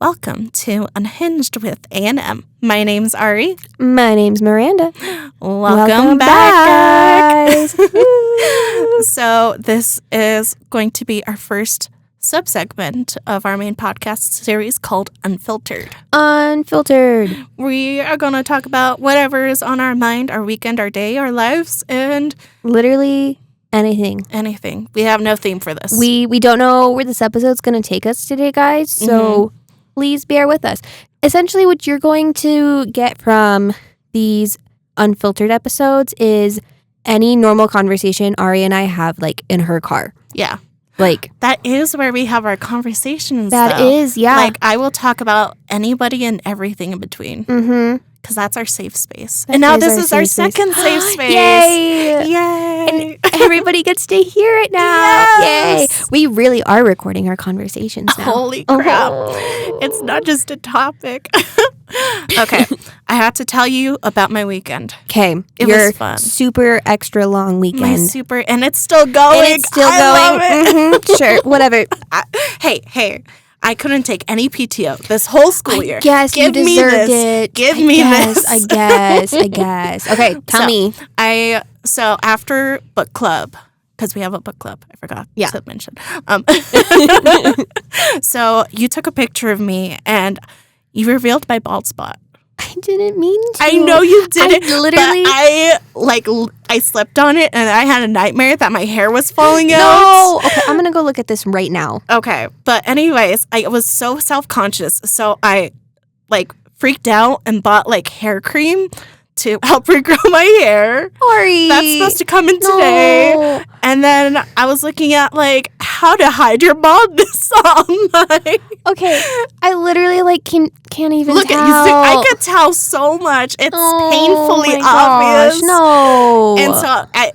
Welcome to Unhinged with A&M. My name's Ari. My name's Miranda. Welcome back, guys. So this is going to be our first subsegment of our main podcast series called Unfiltered. Unfiltered. We are going to talk about whatever is on our mind, our weekend, our day, our lives, and literally anything. Anything. We have no theme for this. We don't know where this episode's going to take us today, guys, so please bear with us. Essentially, what you're going to get from these unfiltered episodes is any normal conversation Ari and I have, like, in her car. Yeah. Like, that is where we have our conversations, That though. is, yeah. Like, I will talk about anybody and everything in between. Mm-hmm. Because that's our safe space. And now this is our second safe space. Yay! Yay! And everybody gets to hear it now. Yes! Yay! We really are recording our conversations now. Holy crap. Oh. It's not just a topic. Okay. I have to tell you about my weekend. Okay. It was fun. Super extra long weekend. And it's still going. And it's still I going. love it. Sure. Whatever. Hey. I couldn't take any PTO this whole school year. Yes, you deserved it. Give me this. I guess. Okay, tell me. So after book club, because we have a book club, I forgot to mention. So you took a picture of me and you revealed my bald spot. I didn't mean to. I know you didn't. I I slept on it and I had a nightmare that my hair was falling out. No. Okay, I'm gonna go look at this right now. Okay, but anyways, I was so self-conscious, so I freaked out and bought hair cream to help regrow my hair. Ari, that's supposed to come in today. No. And then I was looking at how to hide your baldness online. Okay, I literally can't even look tell. At you. I could tell so much. It's painfully obvious. No.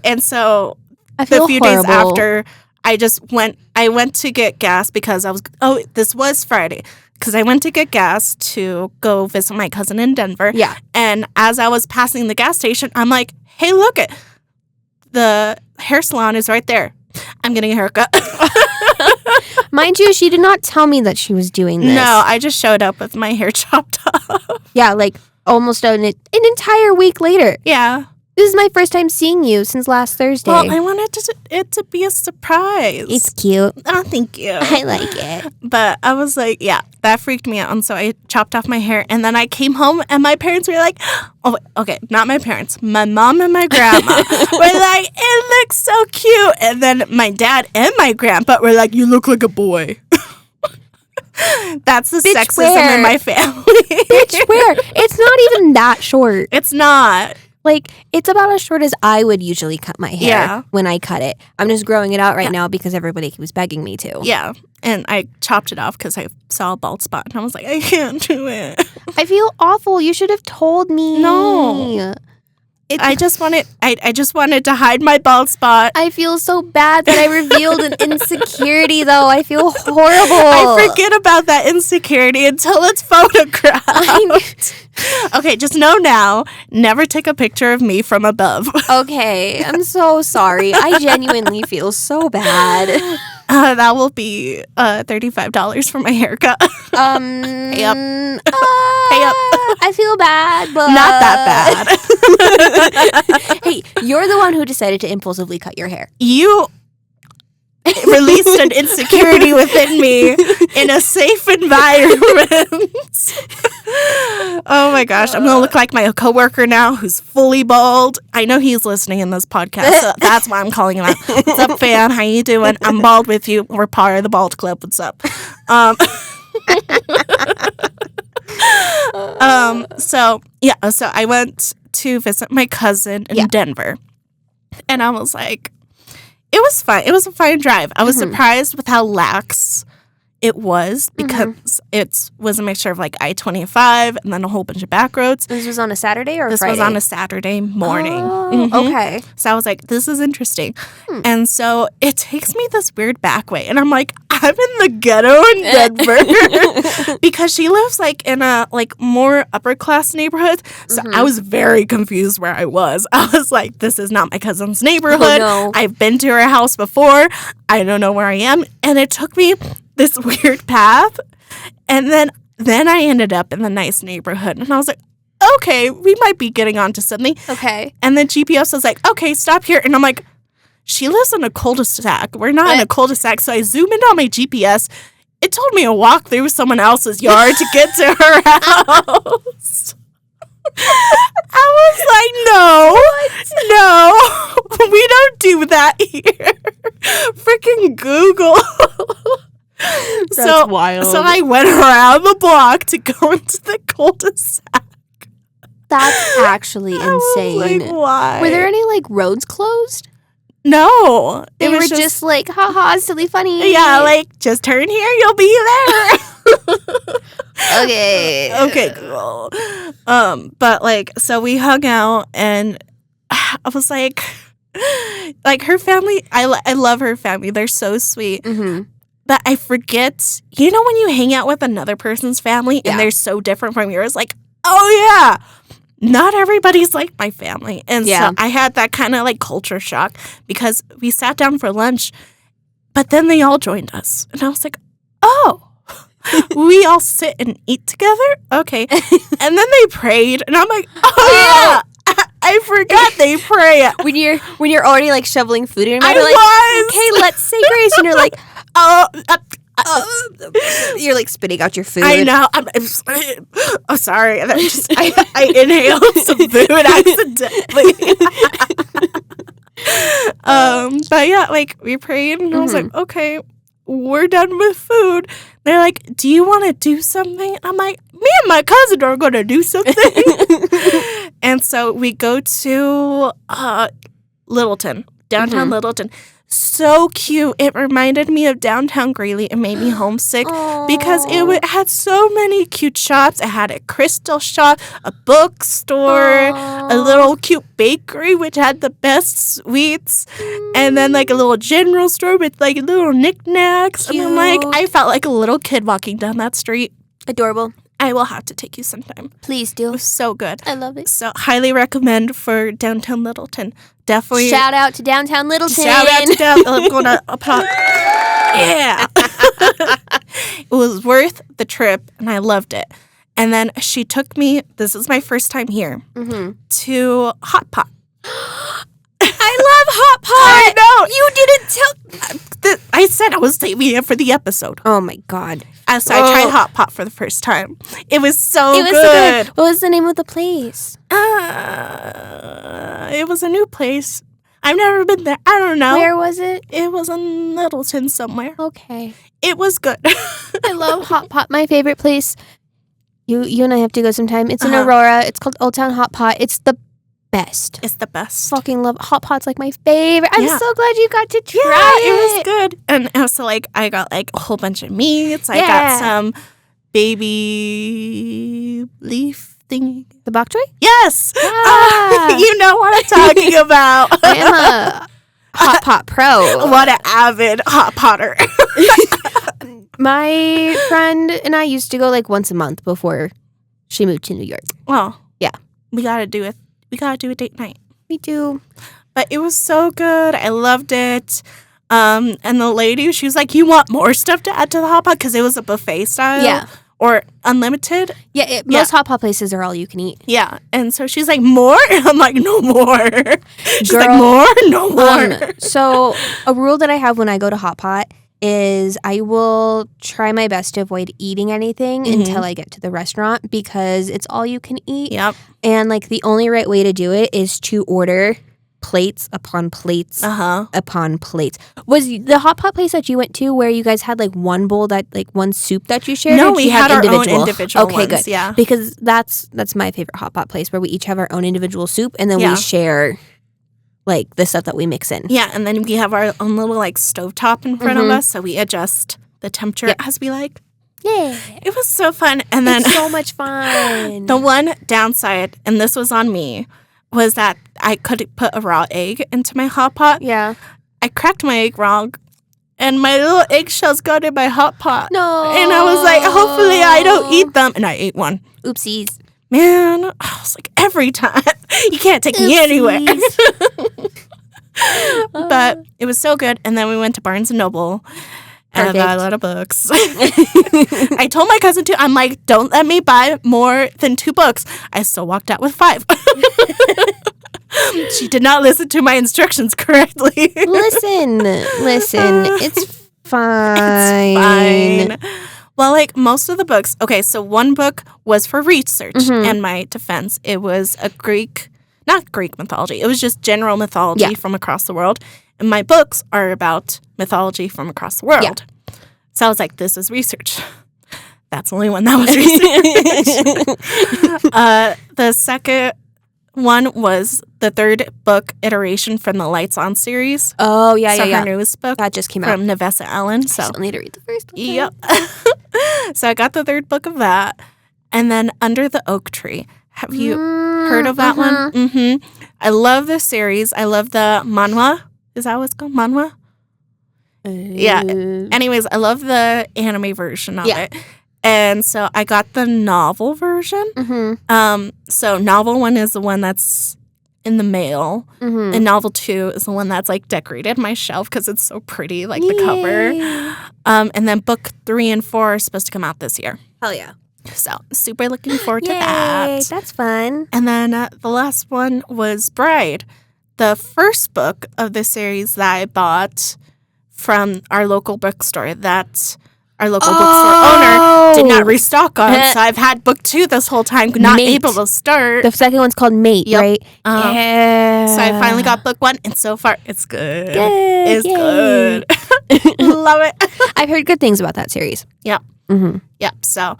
And so I feel a few horrible. days after, I went to get gas because this was Friday. Because I went to get gas to go visit my cousin in Denver. Yeah. And as I was passing the gas station, I'm like, hey, look it. The hair salon is right there. I'm getting a haircut. Mind you, she did not tell me that she was doing this. No, I just showed up with my hair chopped off. Yeah, almost an entire week later. Yeah. This is my first time seeing you since last Thursday. Well, I wanted it to be a surprise. It's cute. Oh, thank you. I like it. But I was like, yeah, that freaked me out. And so I chopped off my hair. And then I came home and my parents were like, oh, okay, not my parents. My mom and my grandma were like, it looks so cute. And then my dad and my grandpa were like, you look like a boy. That's the sexism in my family. Bitch, where? It's not even that short. It's not. It's about as short as I would usually cut my hair when I cut it. I'm just growing it out right now because everybody was begging me to. Yeah. And I chopped it off because I saw a bald spot. And I was like, I can't do it. I feel awful. You should have told me. No. I just wanted to hide my bald spot. I feel so bad that I revealed an insecurity, though. I feel horrible. I forget about that insecurity until it's photographed. Okay, just know now, never take a picture of me from above. Okay, I'm so sorry. I genuinely feel so bad. That will be $35 for my haircut. Pay up. Pay up. I feel bad, but not that bad. Hey, you're the one who decided to impulsively cut your hair. You released an insecurity within me in a safe environment. Oh my gosh, I'm gonna look like my coworker now who's fully bald. I know he's listening in this podcast, so that's why I'm calling him out. What's up, fan? How you doing? I'm bald with you. We're part of the Bald Club. What's up? So I went to visit my cousin in Denver, and I was like, it was fun. It was a fun drive. I was surprised with how lax it was because it was a mixture of I-25 and then a whole bunch of back roads. This was on a Saturday or This Friday? was on a Saturday morning. Oh, okay. So I was like, this is interesting. And so it takes me this weird back way. And I'm like, I'm in the ghetto in Denver. Because she lives in a more upper class neighborhood. So I was very confused where I was. I was like, this is not my cousin's neighborhood. Oh, no. I've been to her house before. I don't know where I am. And it took me this weird path. And then I ended up in the nice neighborhood. And I was like, okay, we might be getting onto something. Okay. And then GPS was like, okay, stop here. And I'm like, she lives in a cul-de-sac. We're not in a cul-de-sac. So I zoom in on my GPS. It told me to walk through someone else's yard to get to her house. I was like, no, we don't do that here. Freaking Google. That's wild. So I went around the block to go into the cul-de-sac. That's actually insane. I was like, why? Were there any like roads closed? No. They were just like, haha, silly funny. Yeah, like, just turn here, you'll be there. Okay, cool. But like, so we hung out, and I was like her family, I love her family. They're so sweet. Mm-hmm. But I forget, you know, when you hang out with another person's family and they're so different from yours, like, oh yeah, not everybody's like my family. And so I had that kind of like culture shock because we sat down for lunch, but then they all joined us. And I was like, oh, we all sit and eat together? Okay. And then they prayed, and I'm like, oh yeah, I forgot they pray. When you're already like shoveling food in your mouth, you're like, okay, let's say grace. And you're like, you're like spitting out your food. I know. I'm sorry. I inhaled some food accidentally. But yeah, like we prayed, and I was like, okay, we're done with food. They're like, do you want to do something? I'm like, me and my cousin are going to do something. And so we go to Littleton, downtown Littleton. So cute. It reminded me of downtown Greeley. It made me homesick because it had so many cute shops. It had a crystal shop, a bookstore, a little cute bakery which had the best sweets, and then like a little general store with like little knickknacks. Cute. And I'm like, I felt like a little kid walking down that street. Adorable. I will have to take you sometime. Please It do. was so good. I love it. So highly recommend for downtown Littleton. Definitely. Shout out to downtown Littleton. Shout out to downtown. I'm going to applaud. Yeah. It was worth the trip, and I loved it. And then she took me, this is my first time here, to Hot Pot. I love Hot Pot. I know. You didn't tell. I said I was saving it for the episode. Oh my God. So I tried Hot Pot for the first time. It was so It was good. so good. What was the name of the place? It was a new place. I've never been there. I don't know. Where was it? It was in Littleton somewhere. Okay. It was good. I love Hot Pot. My favorite place. You and I have to go sometime. It's in Aurora. It's called Old Town Hot Pot. It's the best. It's the best. Fucking love Hot Pot's like my favorite. I'm so glad you got to try it. It was good. And also like I got like a whole bunch of meats. I got some baby leaf thingy. The bok choy? Yes. Yeah. You know what I'm talking about. I am a Hot Pot pro. What an avid Hot Potter. My friend and I used to go like once a month before she moved to New York. Well, yeah. We gotta do it. We gotta do a date night. Me too. But it was so good. I loved it. And the lady, she was like, you want more stuff to add to the Hot Pot? Because it was a buffet style. Yeah. Or unlimited. Yeah, most Hot Pot places are all you can eat. Yeah. And so she's like, more? And I'm like, no more. She's like, more? No more. So a rule that I have when I go to Hot Pot is I will try my best to avoid eating anything until I get to the restaurant because it's all you can eat. Yep. And like the only right way to do it is to order plates upon plates upon plates. Was the Hot Pot place that you went to where you guys had like one bowl that like one soup that you shared? No, we had our own individual okay, ones, good. Yeah. Because that's my favorite Hot Pot place where we each have our own individual soup and then we share like the stuff that we mix in. Yeah, and then we have our own little like stovetop in front of us, so we adjust the temperature as we like. Yeah. It was so fun. And then it's so much fun. The one downside, and this was on me, was that I couldn't put a raw egg into my Hot Pot. Yeah. I cracked my egg wrong, and my little eggshells got in my Hot Pot. No. And I was like, hopefully I don't eat them. And I ate one. Oopsies. Man, I was like, every time. You can't take me anywhere. But it was so good. And then we went to Barnes & Noble. And I got a lot of books. I told my cousin too, I'm like, don't let me buy more than 2 books. I still walked out with 5. She did not listen to my instructions correctly. Listen, it's fine. It's fine. Well, like most of the books, okay, so one book was for research and my defense. It was not Greek mythology. It was just general mythology from across the world. And my books are about mythology from across the world. Yeah. So I was like, this is research. That's the only one that was research. The second one was the 3rd book iteration from the Lights On series. Oh, yeah. Her newest book. That just came out. From Nevessa Allen. So I still need to read the first one. Yep. So I got the 3rd book of that. And then Under the Oak Tree. Have you heard of that one? Mm-hmm. I love this series. I love the manhwa. Is that what it's called? Manhwa? Yeah. Anyways, I love the anime version of it. And so I got the novel version. So novel 1 is the one that's in the mail. And novel 2 is the one that's like decorated my shelf because it's so pretty, like the cover. And then book 3 and 4 are supposed to come out this year. Hell yeah. So super looking forward to that. That's fun. And then the last one was Bride. The first book of the series that I bought from our local bookstore that our local bookstore owner did not restock on. So I've had book 2 this whole time, not able to start. The second one's called Mate, right? Yeah. So I finally got book 1, and so far it's good. It's good. Love it. I've heard good things about that series. Yep. Yep. So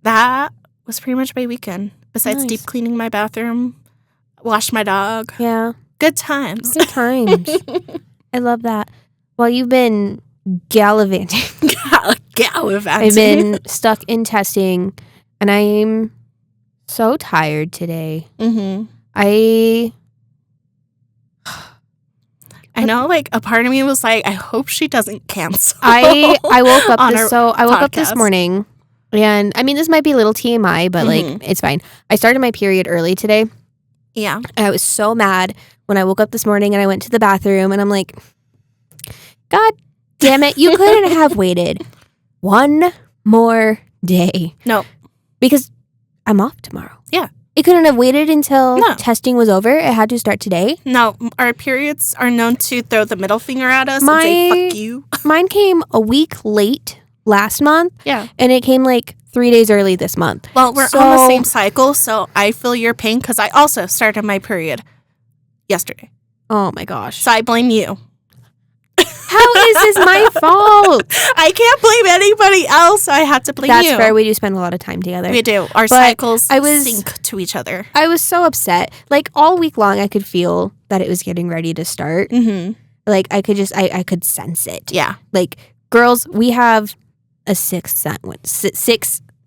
that was pretty much my weekend. Besides deep cleaning my bathroom, wash my dog. Yeah. Good times. Good times. I love that. Well, you've been gallivanting. Gallivanting. I've been stuck in testing, and I'm so tired today. I know, like a part of me was like, I hope she doesn't cancel. I woke up this morning, and I mean, this might be a little TMI, but like it's fine. I started my period early today. Yeah. And I was so mad when I woke up this morning and I went to the bathroom and I'm like, God damn it, you couldn't have waited one more day. No. Because I'm off tomorrow. Yeah. It couldn't have waited until testing was over. It had to start today. No, our periods are known to throw the middle finger at us and say, fuck you. Mine came a week late last month. Yeah. And it came like 3 days early this month. Well, we're on the same cycle, so I feel your pain because I also started my period yesterday. Oh my gosh. So I blame you. How is this my fault? I can't blame anybody else, so I had to blame you. That's fair. We do spend a lot of time together. We do. Our cycles sync to each other. I was so upset. Like all week long, I could feel that it was getting ready to start. Like I could just, I could sense it. Yeah. Like girls, we have a sixth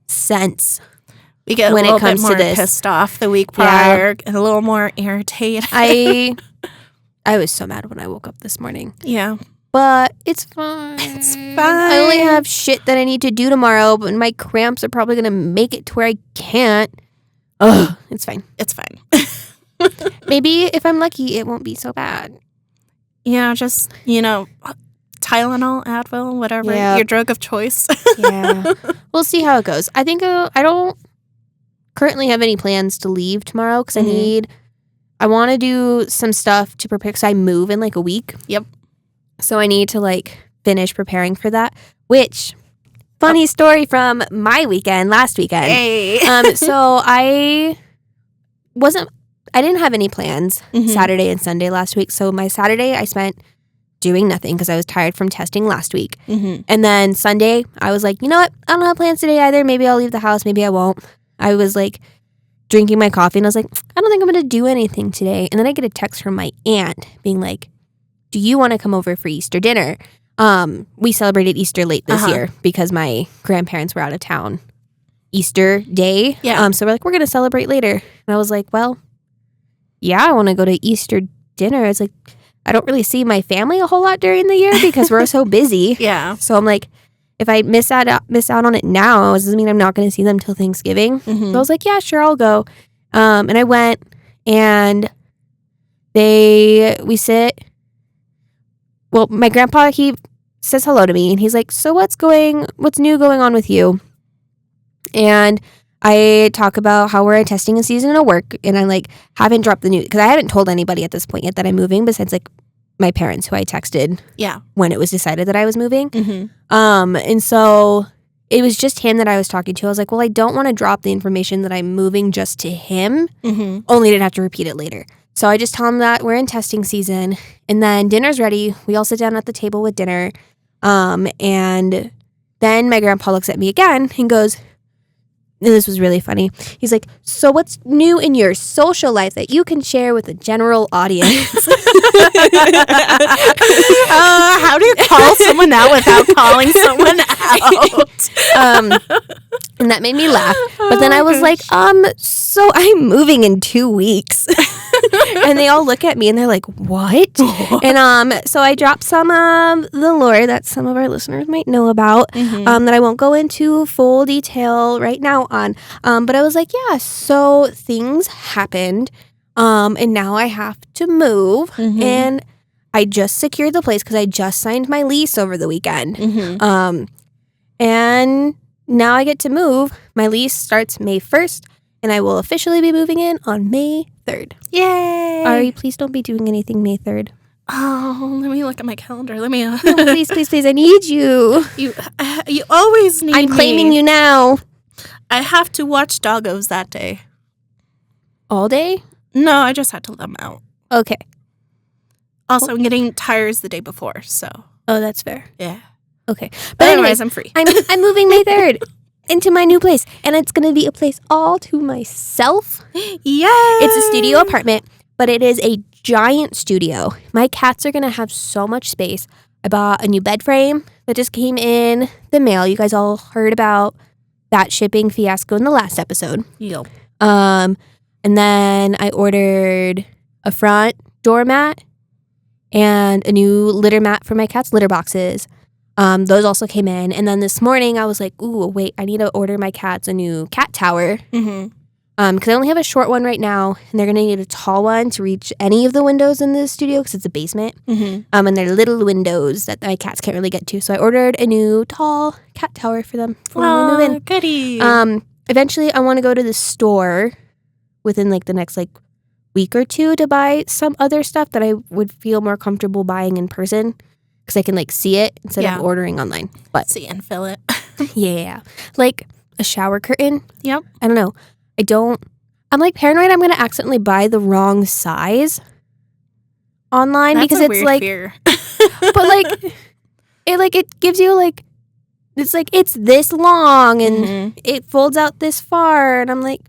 sense. We get when a little it comes bit more to this. Pissed off the week prior, and a little more irritated. I was so mad when I woke up this morning. Yeah. But it's fine. It's fine. I only have shit that I need to do tomorrow, but my cramps are probably going to make it to where I can't. Ugh, it's fine. It's fine. Maybe if I'm lucky, it won't be so bad. Yeah, just, Tylenol, Advil, whatever. Yeah. Your drug of choice. Yeah. We'll see how it goes. I think I don't currently have any plans to leave tomorrow because I want to do some stuff to prepare because I move in like a week. Yep. So I need to finish preparing for that, which funny story from my weekend, last weekend. Hey. So I didn't have any plans Saturday and Sunday last week. So my Saturday I spent doing nothing because I was tired from testing last week. And then Sunday I was like, you know what? I don't have plans today either. Maybe I'll leave the house. Maybe I won't. I was drinking my coffee and I was like, I don't think I'm going to do anything today. And then I get a text from my aunt being like, do you want to come over for Easter dinner? We celebrated Easter late this year because my grandparents were out of town Easter day. Yeah. So we're like, we're going to celebrate later. And I was like, well, yeah, I want to go to Easter dinner. It's like, I don't really see my family a whole lot during the year because we're so busy. Yeah. So I'm like, if I miss out on it now, does this mean I'm not going to see them till Thanksgiving? So I was like, yeah, sure, I'll go. And I went and we sit. Well, my grandpa, he says hello to me, and he's like, so what's new going on with you? And I talk about how we're testing a season of work, and I like haven't dropped the news because I haven't told anybody at this point yet that I'm moving besides like my parents who I texted when it was decided that I was moving. And so it was just him that I was talking to. I was like, well, I don't want to drop the information that I'm moving just to him, only to have to repeat it later. So I just tell him that we're in testing season, and then dinner's ready. We all sit down at the table with dinner. And then my grandpa looks at me again and goes, and this was really funny. He's like, so what's new in your social life that you can share with the general audience? How do you call someone out without calling someone out? And that made me laugh. But then I was like, so I'm moving in 2 weeks. And they all look at me and they're like, what? And so I dropped some of the lore that some of our listeners might know about, that I won't go into full detail right now on. But I was like, yeah, so things happened. And now I have to move. And I just secured the place because I just signed my lease over the weekend. And now I get to move. My lease starts May 1st. And I will officially be moving in on May 3rd. Yay! Ari, please don't be doing anything May 3rd. Oh, let me look at my calendar. Let me... No, please, please, please. I need you. You always need me. I'm claiming you now. I have to watch doggos that day. All day? No, I just had to let them out. Okay. Also, I'm getting tires the day before, so... Oh, that's fair. Yeah. Okay. But otherwise, I'm free. I'm moving May 3rd. Into my new place, and it's gonna be a place all to myself. Yeah, it's a studio apartment, but it is a giant studio. My cats are gonna have so much space. I bought a new bed frame that just came in the mail. You guys all heard about that shipping fiasco in the last episode. Yep. And then I ordered a front doormat and a new litter mat for my cats' litter boxes. Those also came in. And then this morning I was like, ooh, wait, I need to order my cats a new cat tower. Because I only have a short one right now, and they're going to need a tall one to reach any of the windows in the studio because it's a basement. And they're little windows that my cats can't really get to. So I ordered a new tall cat tower for them when we move in. Goody. Eventually I want to go to the store within like the next like week or two to buy some other stuff that I would feel more comfortable buying in person. Because I can, like, see it instead of ordering online. But see and feel it. Yeah. Like, a shower curtain. Yep. I don't know. I'm, like, paranoid I'm going to accidentally buy the wrong size online. That's because a it's, weird like... fear. But, it gives you, like... It's, like, it's this long, and it folds out this far. And I'm, like,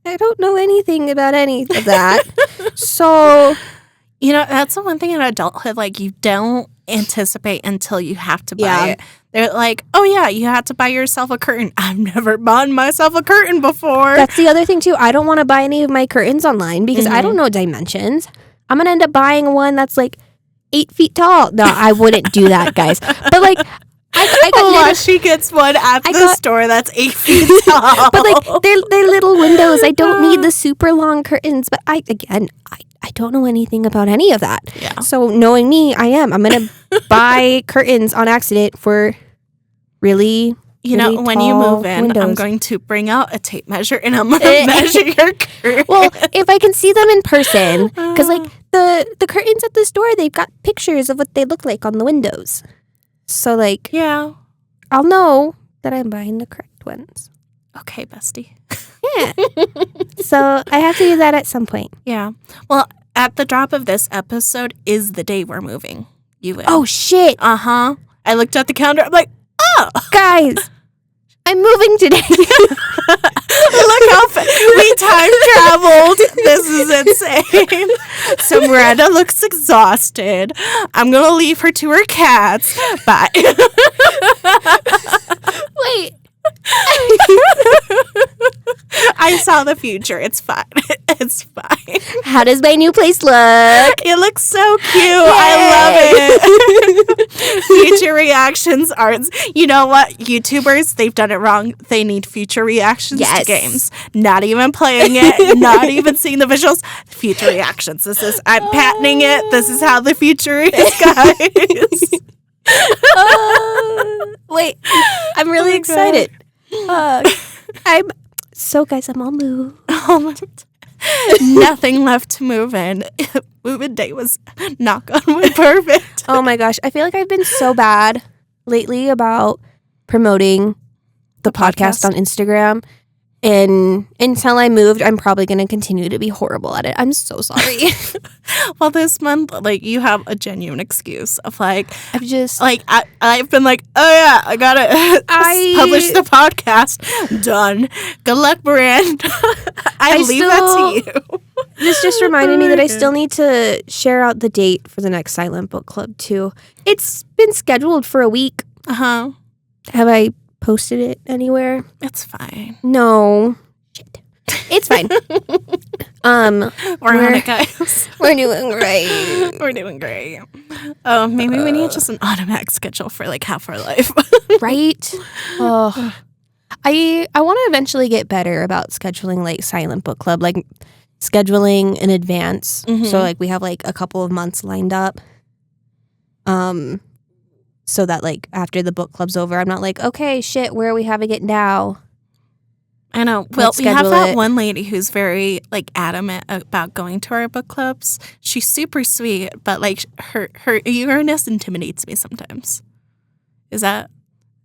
I don't know anything about any of that. So... You know, that's the one thing in adulthood, like, you don't anticipate until you have to buy it. They're like, oh, yeah, you have to buy yourself a curtain. I've never bought myself a curtain before. That's the other thing, too. I don't want to buy any of my curtains online because I don't know dimensions. I'm going to end up buying one that's, like, 8 feet tall. No, I wouldn't do that, guys. But, like... I got she gets one at the store that's 8 feet tall. But, like, they're little windows. I don't need the super long curtains. But, I don't know anything about any of that. Yeah. So, knowing me, I'm going to buy curtains on accident for really when you move in, windows. I'm going to bring out a tape measure and I'm going to measure your curtain. Well, if I can see them in person. Because, like, the curtains at the store, they've got pictures of what they look like on the windows. So, like, yeah, I'll know that I'm buying the correct ones. Okay, bestie. Yeah. So, I have to do that at some point. Yeah. Well, at the drop of this episode is the day we're moving. You will. Oh, shit. Uh-huh. I looked at the calendar. I'm like, oh. Guys, I'm moving today. Look how we time traveled. This is insane. So Miranda looks exhausted. I'm going to leave her to her cats. Bye. Wait. I saw the future. It's fine. It's fine. How does my new place look? It looks so cute. Yay. I love it. Future reactions are... You know what? YouTubers, they've done it wrong. They need future reactions to games. Not even playing it. Not even seeing the visuals. Future reactions. I'm patenting it. This is how the future is, guys. Wait, I'm really excited. Guys, I'm all moved. Oh my God. Nothing left to move in. Move-in day was, knock on wood, perfect. Oh my gosh. I feel like I've been so bad lately about promoting the podcast on Instagram. And until I moved, I'm probably going to continue to be horrible at it. I'm so sorry. Well, this month, like, you have a genuine excuse of, like, I've just... like, I've been like, oh, yeah, I got to publish the podcast. Done. Good luck, Miranda. I leave that to you. This just reminded me that I still need to share out the date for the next Silent Book Club, too. It's been scheduled for a week. Uh-huh. Have I posted it anywhere? It's fine. No. Shit. It's fine. We're on it, guys. We're doing great. We're doing great. Oh, maybe we need just an automatic schedule for like half our life. Right? Oh. I want to eventually get better about scheduling like Silent Book Club, like scheduling in advance. Mm-hmm. So like we have like a couple of months lined up. So that like after the book club's over, I'm not like, okay, shit, where are we having it now? I know. Well, we have that one lady who's very like adamant about going to our book clubs. She's super sweet, but like her eagerness intimidates me sometimes. Is that?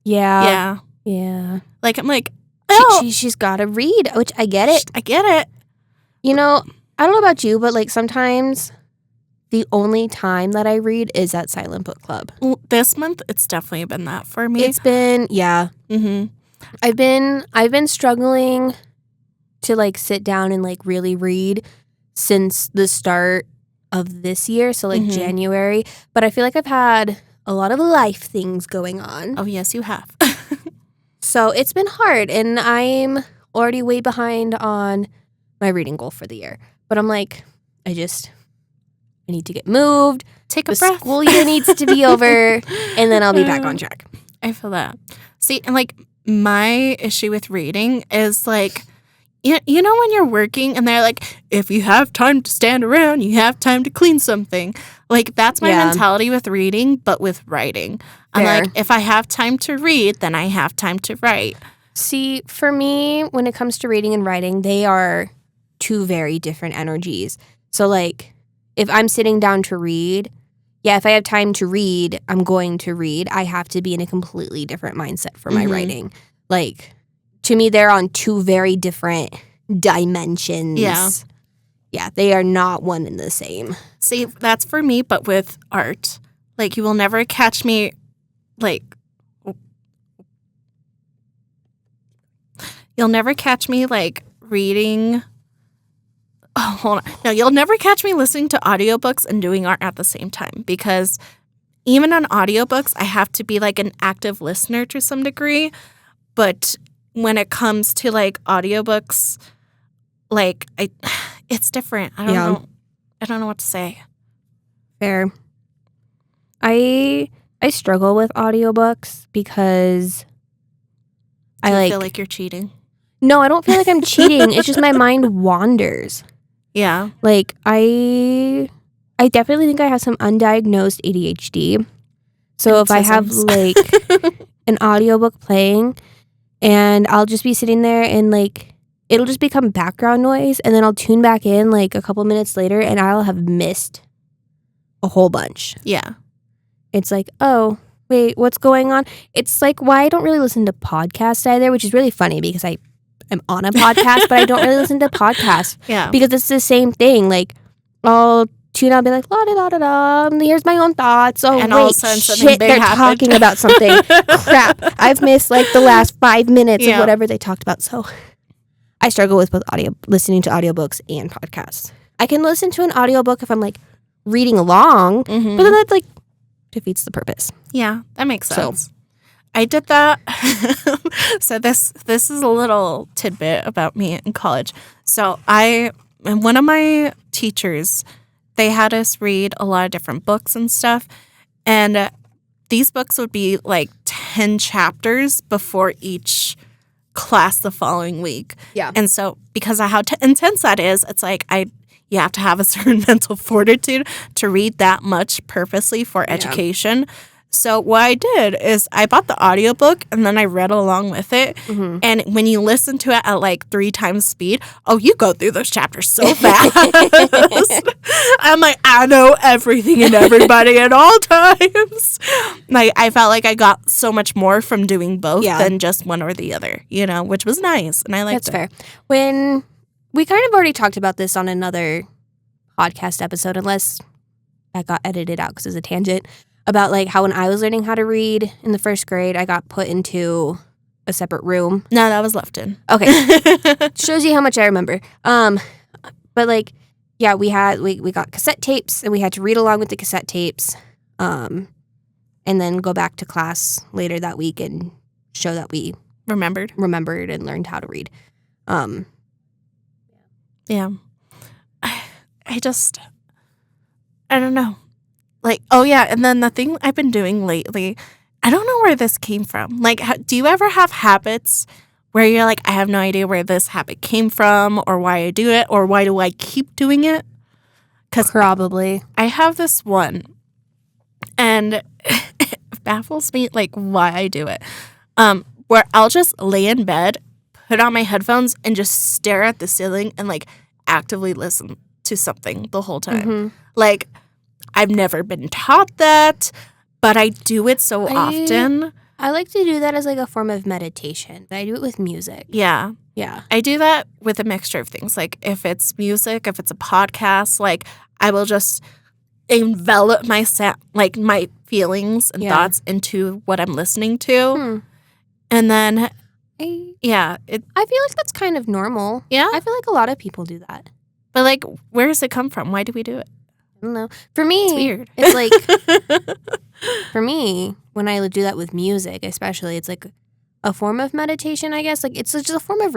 Yeah. Yeah. Like I'm like, oh, she's got to read, which I get it. I get it. You know, I don't know about you, but like sometimes the only time that I read is at Silent Book Club. Well, this month, it's definitely been that for me. It's been, yeah. Mm-hmm. I've been struggling to like sit down and like really read since the start of this year, so like January. But I feel like I've had a lot of life things going on. Oh, yes, you have. So it's been hard, and I'm already way behind on my reading goal for the year. But I'm like, I need to get moved. Take a breath. The school year needs to be over, and then I'll be back on track. I feel that. See, and like my issue with reading is like, you know when you're working and they're like, if you have time to stand around, you have time to clean something. Like that's my mentality with reading, but with writing. I'm like, if I have time to read, then I have time to write. See, for me, when it comes to reading and writing, they are two very different energies. So like, if I'm sitting down to read, if I have time to read, I'm going to read. I have to be in a completely different mindset for my writing. Like, to me, they're on two very different dimensions. Yeah. Yeah, they are not one and the same. See, that's for me, but with art. Like, you will never catch me, like... You'll never catch me, like, reading... Oh, hold on. No, you'll never catch me listening to audiobooks and doing art at the same time because even on audiobooks, I have to be like an active listener to some degree. But when it comes to like audiobooks, like it's different. I don't know. I don't know what to say. Fair. I struggle with audiobooks because Do you feel like you're cheating? No, I don't feel like I'm cheating. It's just my mind wanders. Yeah. Like, I definitely think I have some undiagnosed ADHD. So if I have, like, an audiobook playing, and I'll just be sitting there, and, like, it'll just become background noise, and then I'll tune back in, like, a couple minutes later, and I'll have missed a whole bunch. Yeah. It's like, oh, wait, what's going on? It's like why I don't really listen to podcasts either, which is really funny because I'm on a podcast, but I don't really listen to podcasts. Yeah. Because it's the same thing. Like, I'll tune out and be like, la da da da da, and here's my own thoughts. Oh, and wait, all of a sudden shit, they're talking about something. Crap. I've missed like the last 5 minutes of whatever they talked about. So I struggle with both listening to audiobooks and podcasts. I can listen to an audiobook if I'm like reading along, but then that like defeats the purpose. Yeah, that makes sense. So, I did that. So this is a little tidbit about me in college. So and one of my teachers, they had us read a lot of different books and stuff. And these books would be like 10 chapters before each class the following week. Yeah. And so because of how intense that is, it's like you have to have a certain mental fortitude to read that much purposely for education. So what I did is I bought the audiobook and then I read along with it. Mm-hmm. And when you listen to it at like 3 times speed, you go through those chapters so fast. I'm like, I know everything and everybody at all times. Like, I felt like I got so much more from doing both than just one or the other, which was nice. And I liked it. That's fair. When we kind of already talked about this on another podcast episode, unless that got edited out because it was a tangent, about like how when I was learning how to read in the first grade, I got put into a separate room. No, that was left in. Okay. Shows you how much I remember. But like, yeah, we got cassette tapes and we had to read along with the cassette tapes. And then go back to class later that week and show that we remembered and learned how to read. Yeah. I don't know. Like, and then the thing I've been doing lately, I don't know where this came from. Like, do you ever have habits where you're like, I have no idea where this habit came from or why I do it or why do I keep doing it? Because probably. I have this one, and it baffles me, like, why I do it, where I'll just lay in bed, put on my headphones, and just stare at the ceiling and, like, actively listen to something the whole time. Mm-hmm. Like, I've never been taught that, but I do it so often. I like to do that as like a form of meditation, but I do it with music. Yeah. Yeah. I do that with a mixture of things. Like if it's music, if it's a podcast, like I will just envelop my feelings and thoughts into what I'm listening to. And then, I feel like that's kind of normal. Yeah? I feel like a lot of people do that. But like, where does it come from? Why do we do it? I don't know. For me, it's weird. It's like, for me, when I do that with music, especially, it's like a form of meditation, I guess. Like, it's just a form of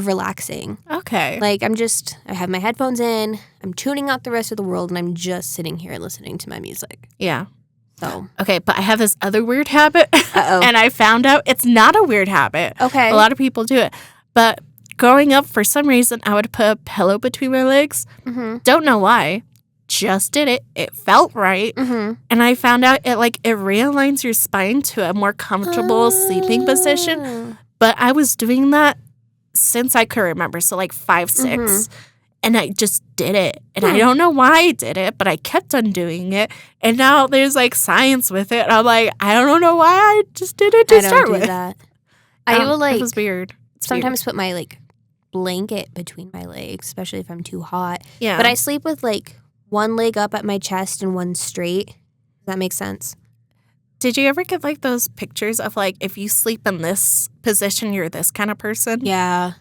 relaxing. Okay. Like, I have my headphones in, I'm tuning out the rest of the world, and I'm just sitting here listening to my music. Yeah. So. Okay, but I have this other weird habit. Uh-oh. And I found out it's not a weird habit. Okay. A lot of people do it. But growing up, for some reason, I would put a pillow between my legs. Mm-hmm. Don't know why. Just did it. It felt right. Mm-hmm. And I found out it realigns your spine to a more comfortable sleeping position. But I was doing that since I could remember. So like 5, 6. Mm-hmm. And I just did it. And I don't know why I did it, but I kept on doing it. And now there's like science with it. I'm like, I don't know why I just did it to start with. That. I will it was weird. Sometimes put my like blanket between my legs, especially if I'm too hot. Yeah. But I sleep with like one leg up at my chest and one straight. Does that make sense? Did you ever get like those pictures of like if you sleep in this position, you're this kind of person? Yeah.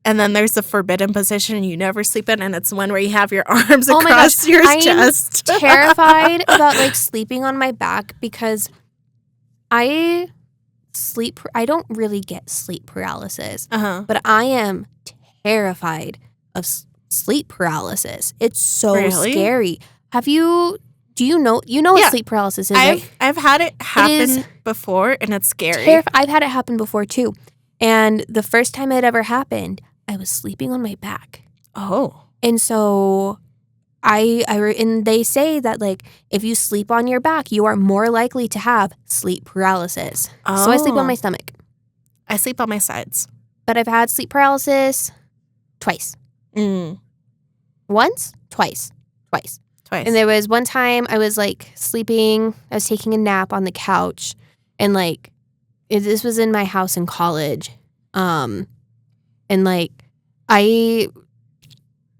And then there's the forbidden position you never sleep in, and it's one where you have your arms across your chest. I'm terrified about like sleeping on my back because I don't really get sleep paralysis, but I am terrified of sleep paralysis. It's so scary. Do you know what sleep paralysis is, right? I've had it happen before, and it's scary. I've had it happen before too. And the first time it ever happened, I was sleeping on my back. Oh. And so and they say that like if you sleep on your back, you are more likely to have sleep paralysis. Oh. So I sleep on my stomach. I sleep on my sides. But I've had sleep paralysis twice. Once, twice. And there was one time I was like sleeping, I was taking a nap on the couch, and like this was in my house in college. And like I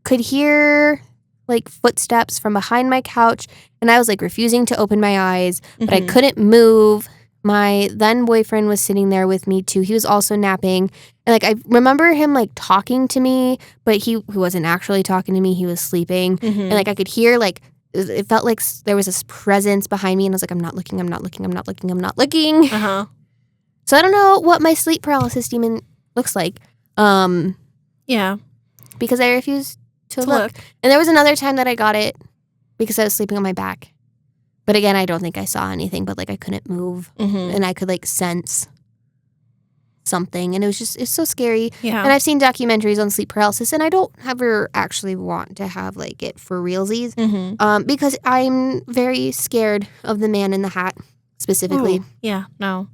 could hear like footsteps from behind my couch, and I was like refusing to open my eyes, but I couldn't move. My then boyfriend was sitting there with me too. He was also napping. And like I remember him like talking to me, but he wasn't actually talking to me. He was sleeping. And like I could hear like it felt like there was this presence behind me, and I was like, I'm not looking. So I don't know what my sleep paralysis demon looks like. Yeah. Because I refused to look. And there was another time that I got it because I was sleeping on my back. But again, I don't think I saw anything, but like I couldn't move and I could like sense something. And it's so scary. Yeah. And I've seen documentaries on sleep paralysis, and I don't ever actually want to have like it for realsies because I'm very scared of the man in the hat. specifically? Ooh, yeah, no.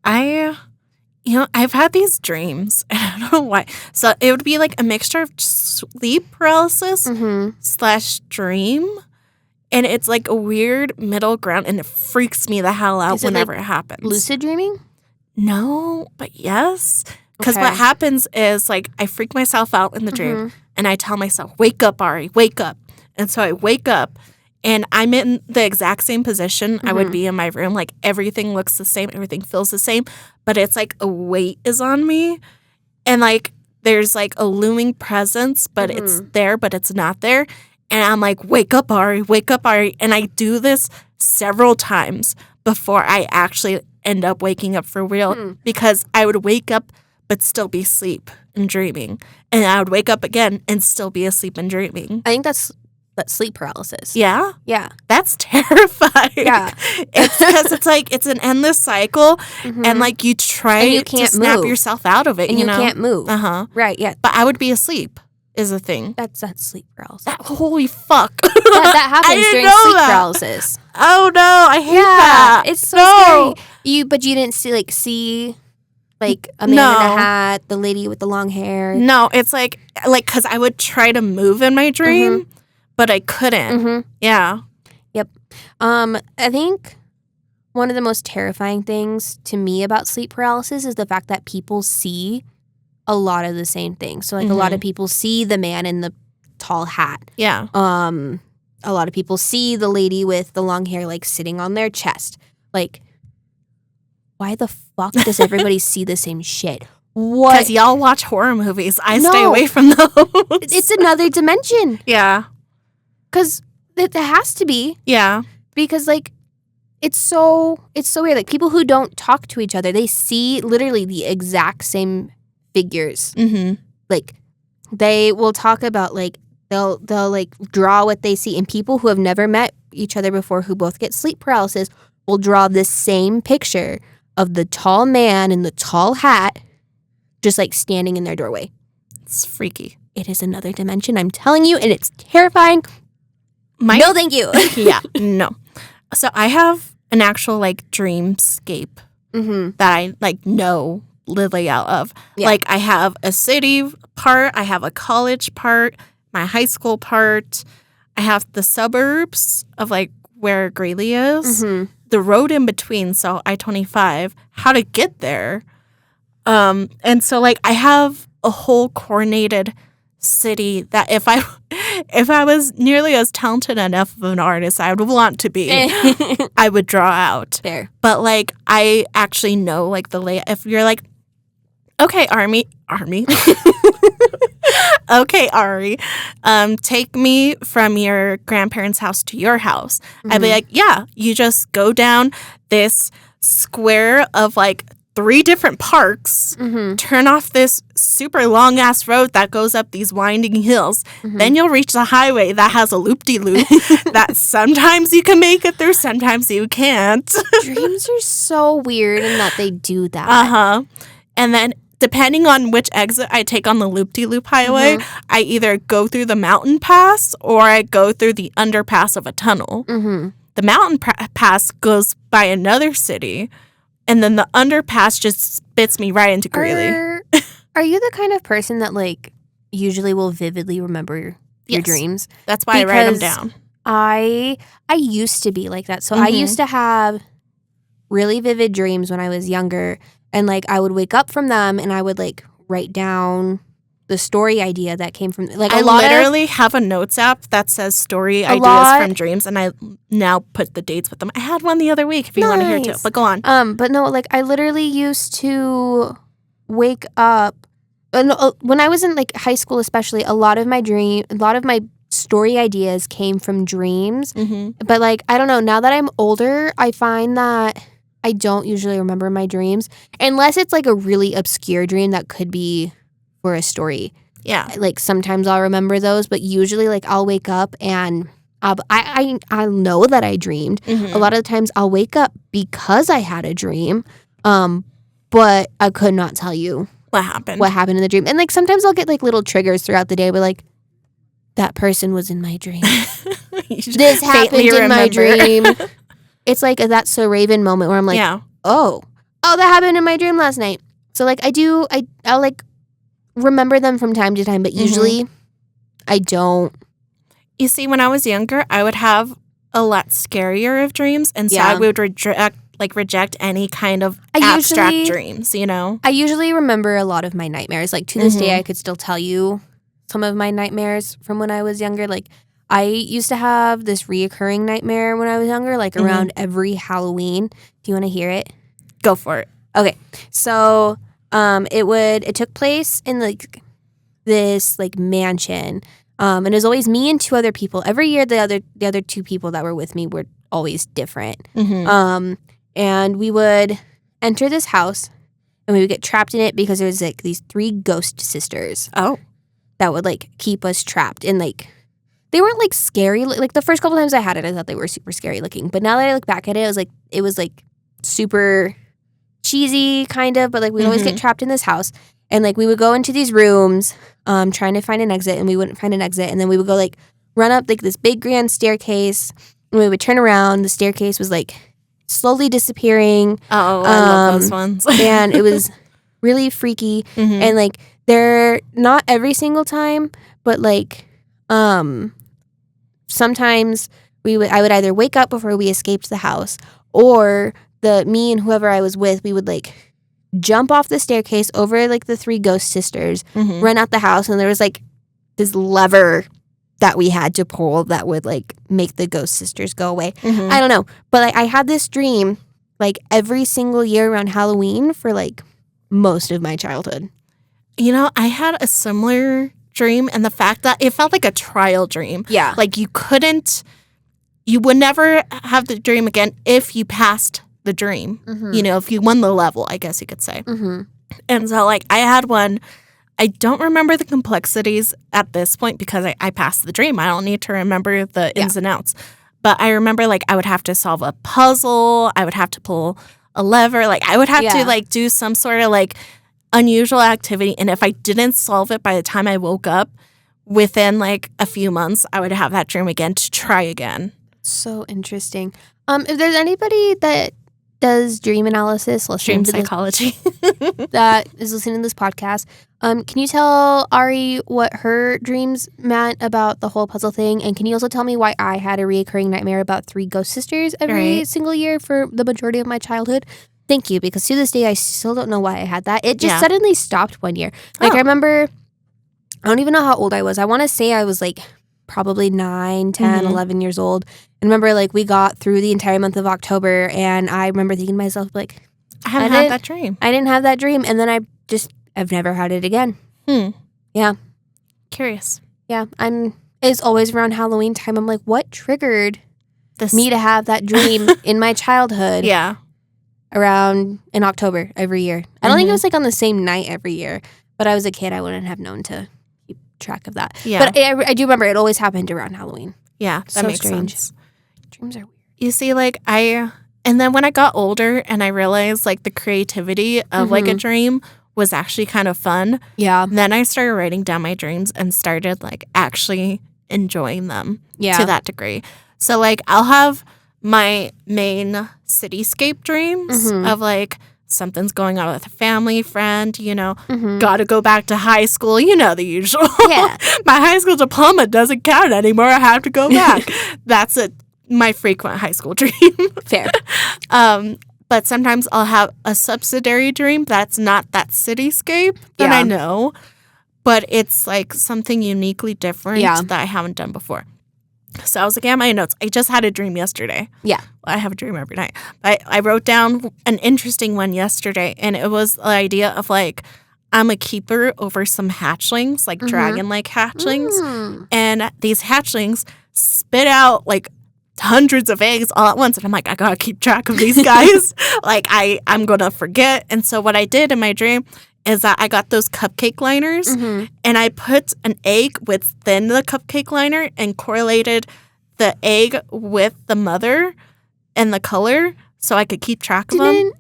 I've had these dreams. And I don't know why. So it would be like a mixture of sleep paralysis / dream. And it's like a weird middle ground, and it freaks me the hell out whenever it happens. Lucid dreaming? No, but yes. Because what happens is, like, I freak myself out in the dream, and I tell myself, wake up, Ari, wake up. And so I wake up, and I'm in the exact same position I would be in my room. Like, everything looks the same. Everything feels the same. But it's like a weight is on me. And, like, there's, like, a looming presence, but it's there, but it's not there. And I'm like, wake up, Ari, wake up, Ari. And I do this several times before I actually end up waking up for real. Because I would wake up but still be asleep and dreaming. And I would wake up again and still be asleep and dreaming. I think that's sleep paralysis. Yeah? Yeah. That's terrifying. Yeah. It's because it's like, it's an endless cycle. And like you try to snap yourself out of it, and you know? Can't move. Right, yeah. But I would be asleep is a thing. That's sleep paralysis. Holy fuck. that happens during sleep paralysis. Oh no, I hate that. It's so scary. But you didn't see like a man in a hat, the lady with the long hair. No, it's like because I would try to move in my dream, but I couldn't. Yeah. Yep. I think one of the most terrifying things to me about sleep paralysis is the fact that people see a lot of the same things. So like a lot of people see the man in the tall hat. Yeah. A lot of people see the lady with the long hair like sitting on their chest. Like, why the fuck does everybody see the same shit? What? Because y'all watch horror movies. I stay away from those. It's another dimension. Yeah. Because it has to be. Yeah. Because like, it's so weird. Like people who don't talk to each other, they see literally the exact same figures. Like they will talk about like they'll like draw what they see, and people who have never met each other before who both get sleep paralysis will draw the same picture of the tall man in the tall hat just like standing in their doorway. It's freaky. It is another dimension, I'm telling you, and it's terrifying. No, thank you. Yeah, no. So I have an actual like dreamscape that I like know literally out of. Yeah. Like I have a city part, I have a college part, my high school part, I have the suburbs of like where Greeley is, the road in between, so I-25, how to get there. And so like I have a whole coordinated city that if I was nearly as talented enough of an artist I would want to be, I would draw out. Fair. But like I actually know like the layout. If you're like, okay, Army. Okay, Ari, take me from your grandparents' house to your house. I'd be like, yeah, you just go down this square of like 3 different parks, turn off this super long-ass road that goes up these winding hills. Then you'll reach the highway that has a loop-de-loop that sometimes you can make it through, sometimes you can't. Dreams are so weird in that they do that. And then depending on which exit I take on the loop-de-loop highway, I either go through the mountain pass or I go through the underpass of a tunnel. The mountain pass goes by another city, and then the underpass just spits me right into Greeley. Are you the kind of person that like usually will vividly remember your dreams? That's why I write them down. I used to be like that. So I used to have really vivid dreams when I was younger. And, like, I would wake up from them and I would, like, write down the story idea that came from, like, I literally have a notes app that says story ideas from dreams, and I now put the dates with them. I had one the other week if you want to hear too, but go on. But no, like, I literally used to wake up, when I was in, like, high school especially, a lot of my story ideas came from dreams. But, like, I don't know, now that I'm older, I find that I don't usually remember my dreams unless it's like a really obscure dream that could be for a story. Yeah. Like sometimes I'll remember those, but usually like I'll wake up and I'll know that I dreamed. A lot of the times I'll wake up because I had a dream, but I could not tell you what happened in the dream. And like sometimes I'll get like little triggers throughout the day, but like that person was in my dream. This happened in my dream. it's like that So Raven moment where I'm like, yeah. oh, that happened in my dream last night. So like I'll like remember them from time to time, but usually I don't. You see, when I was younger, I would have a lot scarier of dreams, and so I would reject any kind of abstract dreams, you know? I usually remember a lot of my nightmares. Like, to this day, I could still tell you some of my nightmares from when I was younger. Like, I used to have this reoccurring nightmare when I was younger, like around every Halloween. Do you want to hear it? Go for it. Okay. So, it took place in, like, this, like, mansion. And it was always me and two other people. Every year, the other two people that were with me were always different. And we would enter this house, and we would get trapped in it because there was, like, these 3 ghost sisters. Oh. That would, like, keep us trapped. And, like, they weren't, like, scary. Like, the first couple times I had it, I thought they were super scary looking. But now that I look back at it, it was super cheesy, kind of. But, like, we'd always get trapped in this house. And, like, we would go into these rooms trying to find an exit, and we wouldn't find an exit. And then we would go, like, run up, like, this big grand staircase, and we would turn around. The staircase was, like, slowly disappearing. Oh, I love those ones. And it was really freaky. And, like, they're not every single time, but, like, sometimes I would either wake up before we escaped the house, or me and whoever I was with, we would, like, jump off the staircase over, like, the 3 ghost sisters, run out the house, and there was, like, this lever that we had to pull that would, like, make the ghost sisters go away. I don't know. But, like, I had this dream, like, every single year around Halloween for, like, most of my childhood. You know, I had a similar dream, and the fact that it felt like a trial dream. Yeah. Like, you would never have the dream again if you passed the dream. You know, if you won the level, I guess you could say. And so, like, I had one. I don't remember the complexities at this point because I passed the dream. I don't need to remember the ins and outs. But I remember, like, I would have to solve a puzzle. I would have to pull a lever. Like, I would have to, like, do some sort of, like, unusual activity. And if I didn't solve it by the time I woke up, within, like, a few months, I would have that dream again to try again. So interesting. If there's anybody that does dream analysis, dream psychology, that is listening to this podcast, can you tell Ari what her dreams meant about the whole puzzle thing? And can you also tell me why I had a reoccurring nightmare about 3 ghost sisters every single year for the majority of my childhood? Thank you, because to this day, I still don't know why I had that. It just suddenly stopped one year. Like, I remember, I don't even know how old I was. I want to say I was, like, probably 9, 10, 11 years old. And remember, like, we got through the entire month of October, and I remember thinking to myself, like, I haven't had that dream. I didn't have that dream. And then I've never had it again. Yeah. Curious. Yeah. It's always around Halloween time. I'm like, what triggered me to have that dream in my childhood? Yeah. Around in October every year. I don't think it was, like, on the same night every year, but I was a kid. I wouldn't have known to keep track of that. Yeah. But I do remember it always happened around Halloween. Yeah, that makes sense. Dreams are weird. You see, like, and then when I got older and I realized, like, the creativity of, like, a dream was actually kind of fun. Yeah. Then I started writing down my dreams and started, like, actually enjoying them to that degree. So, like, I'll have my main cityscape dreams of, like, something's going on with a family friend, you know, gotta go back to high school, you know, the usual. Yeah. My high school diploma doesn't count anymore. I have to go back. That's my frequent high school dream. Fair. But sometimes I'll have a subsidiary dream that's not that cityscape that I know, but it's, like, something uniquely different that I haven't done before. So I was looking at my notes. I just had a dream yesterday. Yeah. I have a dream every night. I wrote down an interesting one yesterday, and it was the idea of, like, I'm a keeper over some hatchlings, like dragon-like hatchlings. And these hatchlings spit out, like, hundreds of eggs all at once. And I'm like, I gotta keep track of these guys. Like, I'm gonna forget. And so what I did in my dream is that I got those cupcake liners and I put an egg within the cupcake liner and correlated the egg with the mother and the color so I could keep track of them.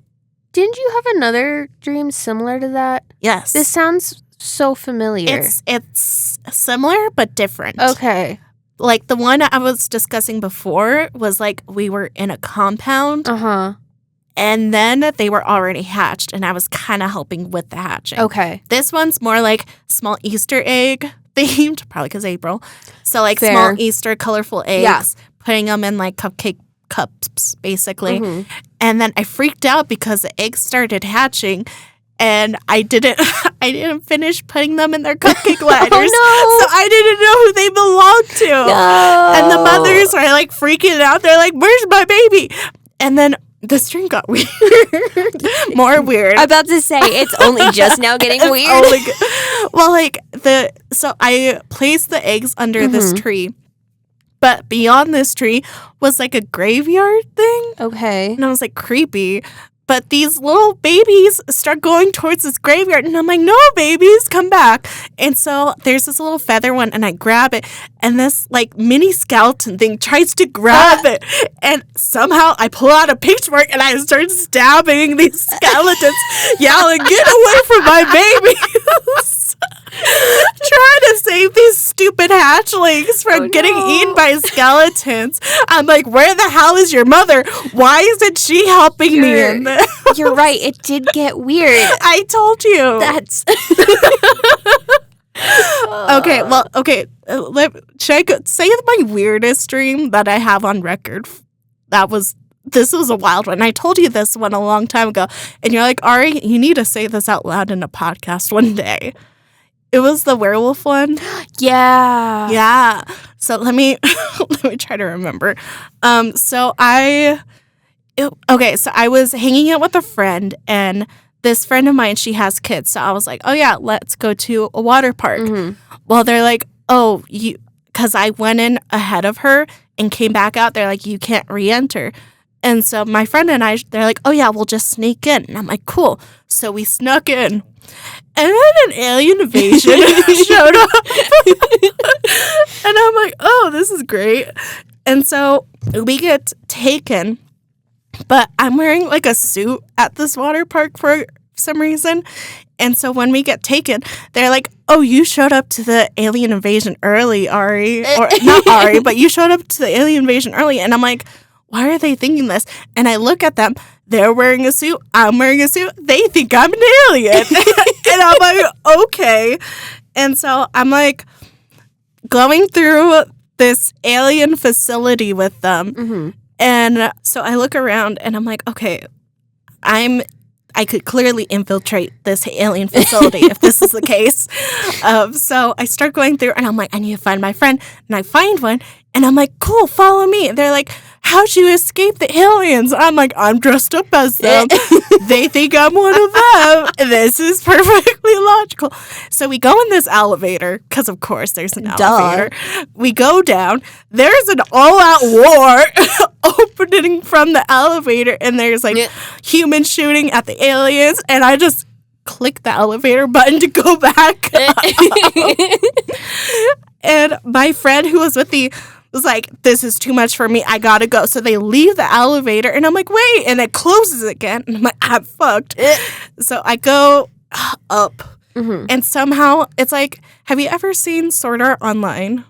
Didn't you have another dream similar to that? Yes. This sounds so familiar. It's similar but different. Okay. like the one I was discussing before was like we were in a compound. And then they were already hatched, and I was kind of helping with the hatching. Okay. This one's more like small Easter egg themed, probably because April. So like small Easter colorful eggs, putting them in like cupcake cups, basically. And then I freaked out because the eggs started hatching, and I didn't finish putting them in their cupcake ladders. So I didn't know who they belonged to. No. And the mothers were like freaking out. They're like, "Where's my baby?" And then the stream got weird. More weird. I'm about to say, it's only just now getting weird. So I placed the eggs under this tree. But beyond this tree was like a graveyard thing. Okay. And I was like, creepy. But these little babies start going towards this graveyard. And I'm like, no, babies, come back. And so there's this little feather one, and I grab it. And this, like, mini skeleton thing tries to grab it. And somehow I pull out a pitchfork, and I start stabbing these skeletons, yelling, "Get away from my babies!" Trying to save these stupid hatchlings from getting eaten by skeletons. I'm like, where the hell is your mother? Why isn't she helping me in this? You're right. It did get weird. I told you. That's... Okay. Should I say my weirdest dream that I have on record? This was a wild one. I told you this one a long time ago. And you're like, Ari, you need to say this out loud in a podcast one day. It was the werewolf one. Yeah. So let me try to remember. So I was hanging out with a friend, and this friend of mine, she has kids. So I was like, oh yeah, let's go to a water park. Well, they're like, oh, because I went in ahead of her and came back out. They're like, you can't re-enter. And so my friend and I, they're like, oh yeah, we'll just sneak in. And I'm like, cool. So we snuck in. And then an alien invasion showed up. And I'm like, oh, this is great. And so we get taken, but I'm wearing like a suit at this water park for some reason. And so when we get taken, they're like, oh, you showed up to the alien invasion early, Ari. Or not Ari, but you showed up to the alien invasion early. And I'm like, why are they thinking this? And I look at them. They're wearing a suit. I'm wearing a suit. They think I'm an alien. And I'm like, okay. And so I'm like going through this alien facility with them. And so I look around and I'm like, okay, I could clearly infiltrate this alien facility if this is the case. So I start going through and I'm like, I need to find my friend. And I find one and I'm like, cool, follow me. And they're like, how'd you escape the aliens? I'm like, I'm dressed up as them. They think I'm one of them. This is perfectly logical. So we go in this elevator, because of course there's an elevator. We go down. There's an all-out war opening from the elevator, and there's like humans shooting at the aliens, and I just click the elevator button to go back up. And my friend who was with me was like, this is too much for me. I gotta go. So they leave the elevator, and I'm like, wait, and it closes again. And I'm like, I'm fucked. So I go up, and somehow it's like, have you ever seen Sword Art Online?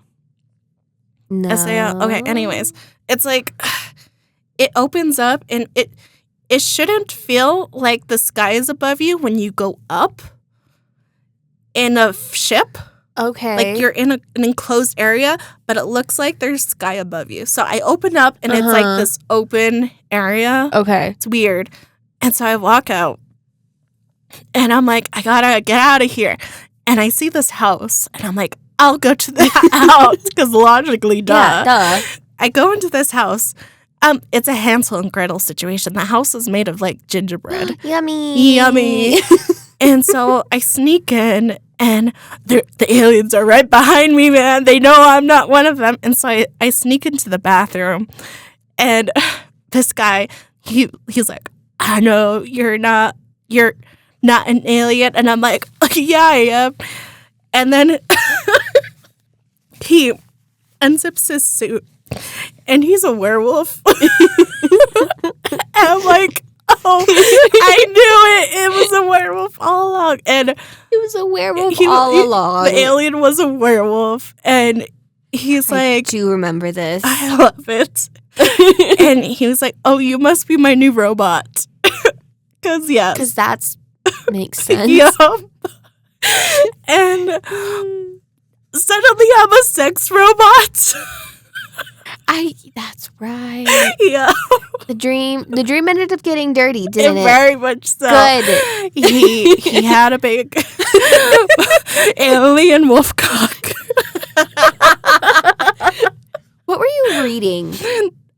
No. Okay, anyways, it's like, it opens up, and it shouldn't feel like the sky is above you when you go up in a ship. Okay. Like you're in an enclosed area, but it looks like there's sky above you. So I open up and it's like this open area. Okay. It's weird. And so I walk out and I'm like, I gotta get out of here. And I see this house and I'm like, I'll go to the house because logically, duh. Yeah, duh. I go into this house. It's a Hansel and Gretel situation. The house is made of like gingerbread. Yummy. And so I sneak in, and the aliens are right behind me, man. They know I'm not one of them. And so I sneak into the bathroom, and this guy, he's like, I know you're not an alien. And I'm like, yeah, I am. And then he unzips his suit, and he's a werewolf. And I'm like, oh, I knew it. It was a werewolf all along. And He was a werewolf all along. The alien was a werewolf. And he's I like, do remember this. I love it. And he was like, oh, you must be my new robot. Because, yes. Because that's makes sense. Yeah. And suddenly I'm a sex robot. That's right. Yeah. The dream ended up getting dirty, didn't it? Very much so. Good. He had a big alien wolf cock. What were you reading?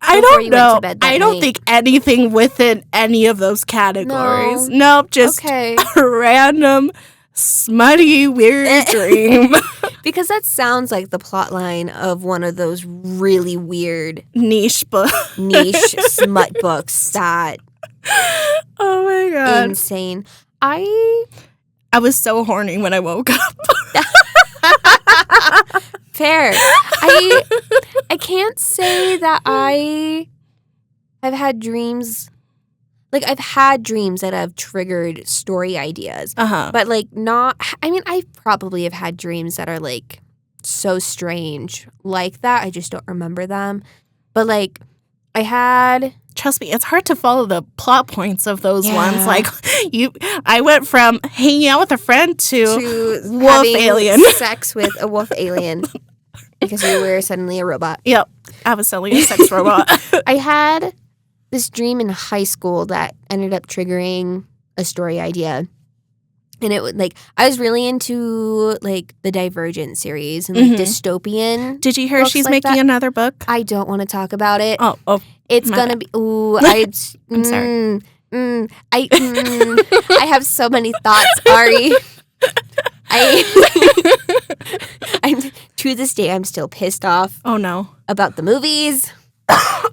I before don't you know. went to bed that I don't night? think anything within any of those categories. No. Nope, just Okay. a random, smutty, weird dream. Because that sounds like the plot line of one of those really weird Niche book. niche smut books that Oh my god. insane. I was so horny when I woke up. Fair. I can't say that I have had dreams. Like, I've had dreams that have triggered story ideas. Uh-huh. But, like, not... I mean, I probably have had dreams that are, like, so strange like that. I just don't remember them. But, like, I had... Trust me, it's hard to follow the plot points of those Yeah. ones. Like, I went from hanging out with a friend to wolf having alien. sex with a wolf alien. Because you were suddenly a robot. Yep. I was suddenly a sex robot. I had this dream in high school that ended up triggering a story idea. And it would, like, I was really into, like, the Divergent series and, like, dystopian. Did you hear books she's like making that. another book? I don't want to talk about it. Oh. It's my going to bad. be, ooh, I'm sorry. I have so many thoughts, Ari. I'm to this day, I'm still pissed off Oh, no. about the movies.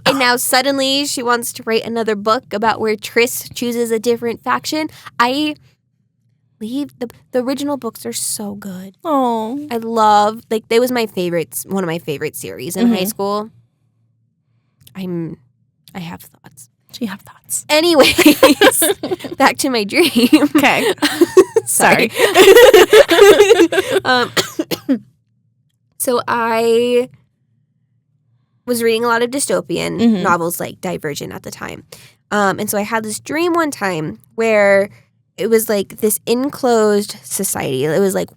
And now suddenly she wants to write another book about where Triss chooses a different faction. I leave the original books are so good. Oh. I love, like, they was my favorites, one of my favorite series in high school. I have thoughts. Do you have thoughts? Anyways, back to my dream. Okay. Sorry. So I was reading a lot of dystopian novels like Divergent at the time. And so I had this dream one time where it was like this enclosed society. It was like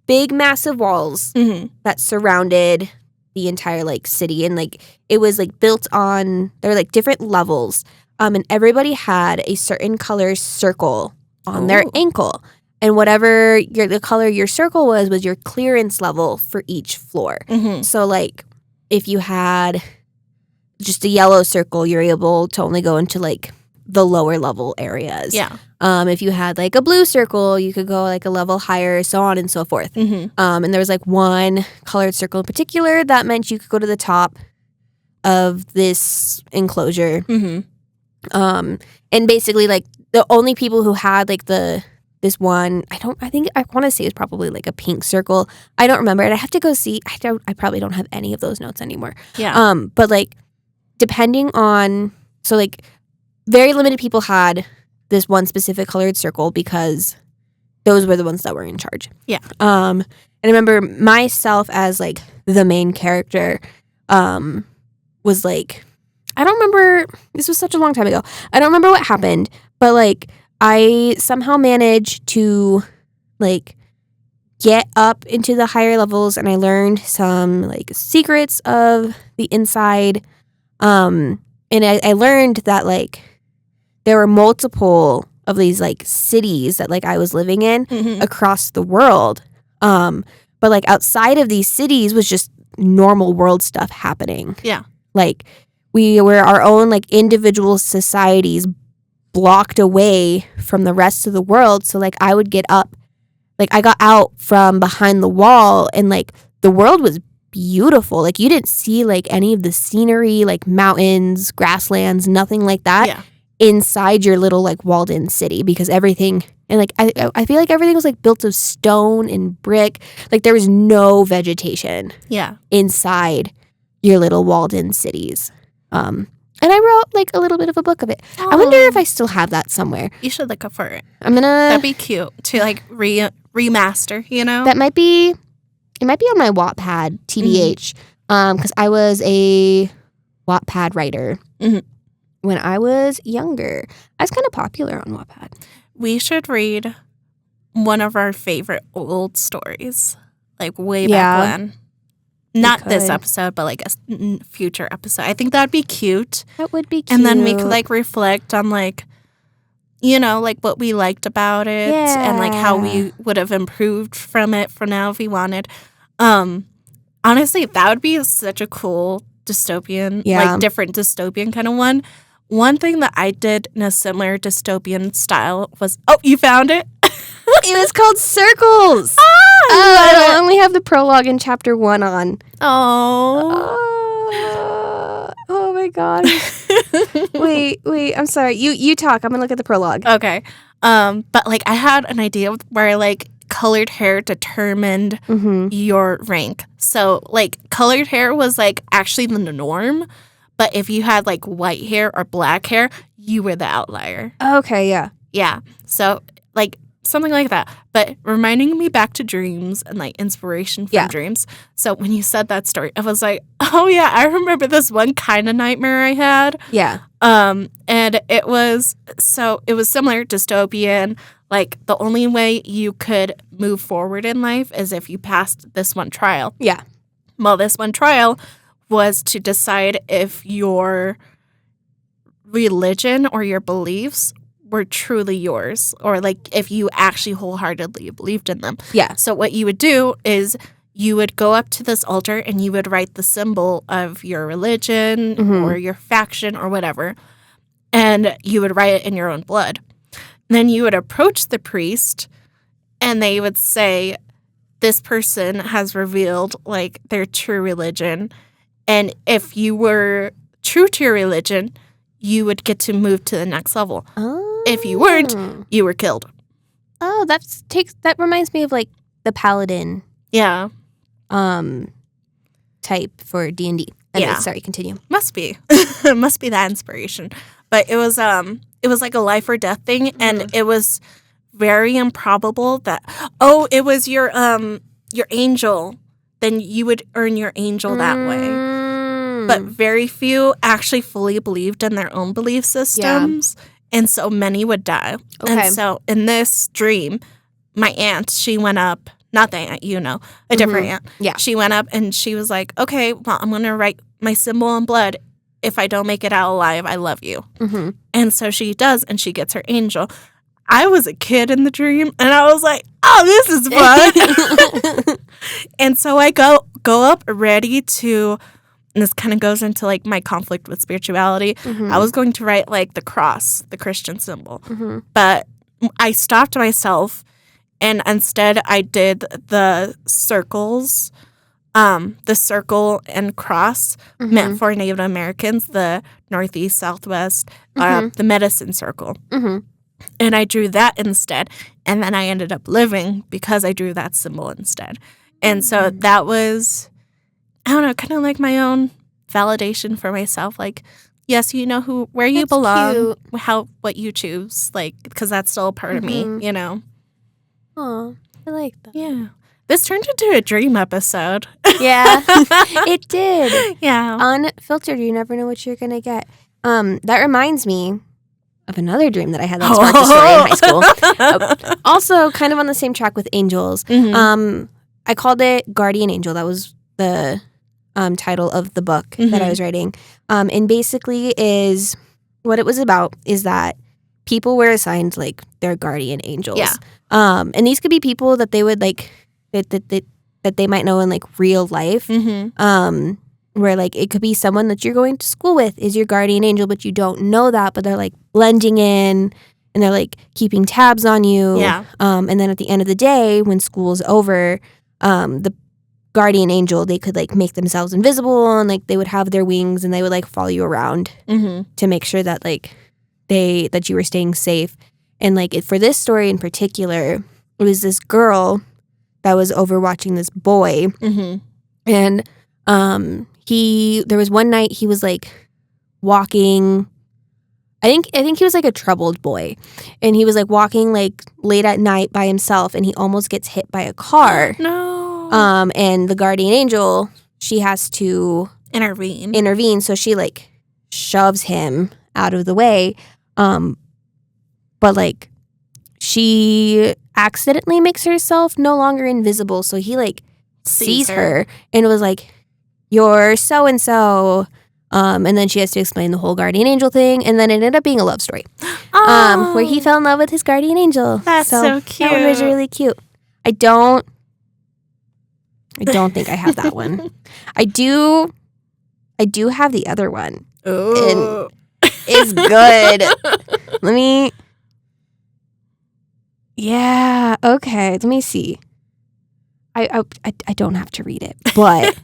big, massive walls that surrounded the entire like city. And like it was like built on, there were like different levels. And everybody had a certain color circle on their ankle. And whatever the color your circle was your clearance level for each floor. So like if you had just a yellow circle, you're able to only go into like the lower level areas. Yeah. If you had like a blue circle, you could go like a level higher, so on and so forth. And there was like one colored circle in particular that meant you could go to the top of this enclosure. And basically like the only people who had like this one, I want to say it's probably like a pink circle. I don't remember it. I have to go see. I probably don't have any of those notes anymore. Yeah. But like depending on, so like very limited people had this one specific colored circle because those were the ones that were in charge. Yeah. And I remember myself as like the main character was like, I don't remember, this was such a long time ago. I don't remember what happened, but like I somehow managed to like get up into the higher levels and I learned some like secrets of the inside. And I learned that like there were multiple of these like cities that like I was living in across the world. But like outside of these cities was just normal world stuff happening. Yeah. Like we were our own like individual societies blocked away from the rest of the world. So like I would get up, like I got out from behind the wall and like the world was beautiful. Like you didn't see like any of the scenery, like mountains, grasslands, nothing like that inside your little like walled in city because everything, and like I feel like everything was like built of stone and brick. Like there was no vegetation inside your little walled in cities. And I wrote like a little bit of a book of it. I wonder if I still have that somewhere. You should look up for it. That'd be cute to like remaster, you know? It might be on my Wattpad, TBH. because I was a Wattpad writer Mhm. when I was younger. I was kind of popular on Wattpad. We should read one of our favorite old stories, like way Yeah. back when. Not this could. episode, but like a future episode. I think that'd be cute. That would be cute. And then we could like reflect on like, you know, like what we liked about it and like how we would have improved from it for now if we wanted. Honestly, that would be such a cool dystopian, like different dystopian kind of one. One thing that I did in a similar dystopian style was, oh, you found it? It was called Circles. I only have the prologue in chapter 1 on. Oh my gosh. Wait, I'm sorry. You talk. I'm gonna look at the prologue. Okay. But like I had an idea where like colored hair determined your rank. So like colored hair was like actually the norm, but if you had like white hair or black hair, you were the outlier. Okay, yeah. Yeah. So like something like that. But reminding me back to dreams and like inspiration from dreams. So when you said that story, I was like, oh yeah, I remember this one kind of nightmare I had. Yeah. And it was similar, dystopian. Like the only way you could move forward in life is if you passed this one trial. Yeah. Well, this one trial was to decide if your religion or your beliefs were truly yours, or like if you actually wholeheartedly believed in them. Yeah. So what you would do is you would go up to this altar and you would write the symbol of your religion or your faction or whatever, and you would write it in your own blood. And then you would approach the priest and they would say, this person has revealed like their true religion. And if you were true to your religion, you would get to move to the next level. Oh. If you weren't, you were killed. Oh, that reminds me of like the paladin. Yeah. Type for D&D. Yeah. Sorry, continue. Must be. Must be that inspiration. But it was like a life or death thing, and it was very improbable that it was your angel. Then you would earn your angel that way. But very few actually fully believed in their own belief systems. Yeah. And so many would die. Okay. And so in this dream, my aunt, she went up, not the aunt, a different aunt. Yeah. She went up and she was like, okay, well, I'm going to write my symbol in blood. If I don't make it out alive, I love you. And so she does, and she gets her angel. I was a kid in the dream, and I was like, oh, this is fun. And so I go up ready to... And this kind of goes into, like, my conflict with spirituality. I was going to write, like, the cross, the Christian symbol. But I stopped myself, and instead I did the circles. The circle and cross meant for Native Americans, the Northeast, Southwest, the medicine circle. And I drew that instead. And then I ended up living because I drew that symbol instead. And so that was... I don't know, kind of like my own validation for myself. Like, yes, you know where you belong, what you choose, like, because that's still a part of me, Oh, I like that. Yeah. This turned into a dream episode. Yeah, it did. Yeah. Unfiltered, you never know what you're going to get. That reminds me of another dream that I had that sparked a story in high school. Also, kind of on the same track with angels. I called it Guardian Angel. That was the title of the book that I was writing. And basically is what it was about is that people were assigned like their guardian angels. Yeah. And these could be people that they would like that they might know in like real life. Where like it could be someone that you're going to school with is your guardian angel, but you don't know that, but they're like blending in and they're like keeping tabs on you. Yeah. And then at the end of the day, when school's over, the guardian angel, they could like make themselves invisible and like they would have their wings and they would like follow you around to make sure that like that you were staying safe. And like for this story in particular, it was this girl that was overwatching this boy. And there was one night he was like walking. I think he was like a troubled boy, and he was like walking like late at night by himself, and he almost gets hit by a car. No. And the guardian angel she has to intervene. So she like shoves him out of the way. But like she accidentally makes herself no longer invisible. So he like sees her and was like, "You're so and so." And then she has to explain the whole guardian angel thing, and then it ended up being a love story, where he fell in love with his guardian angel. That's so cute. That one was really cute. I don't think I have that one. I do have the other one. Ooh. And it's good. Let me. Yeah. Okay. Let me see. I don't have to read it, but.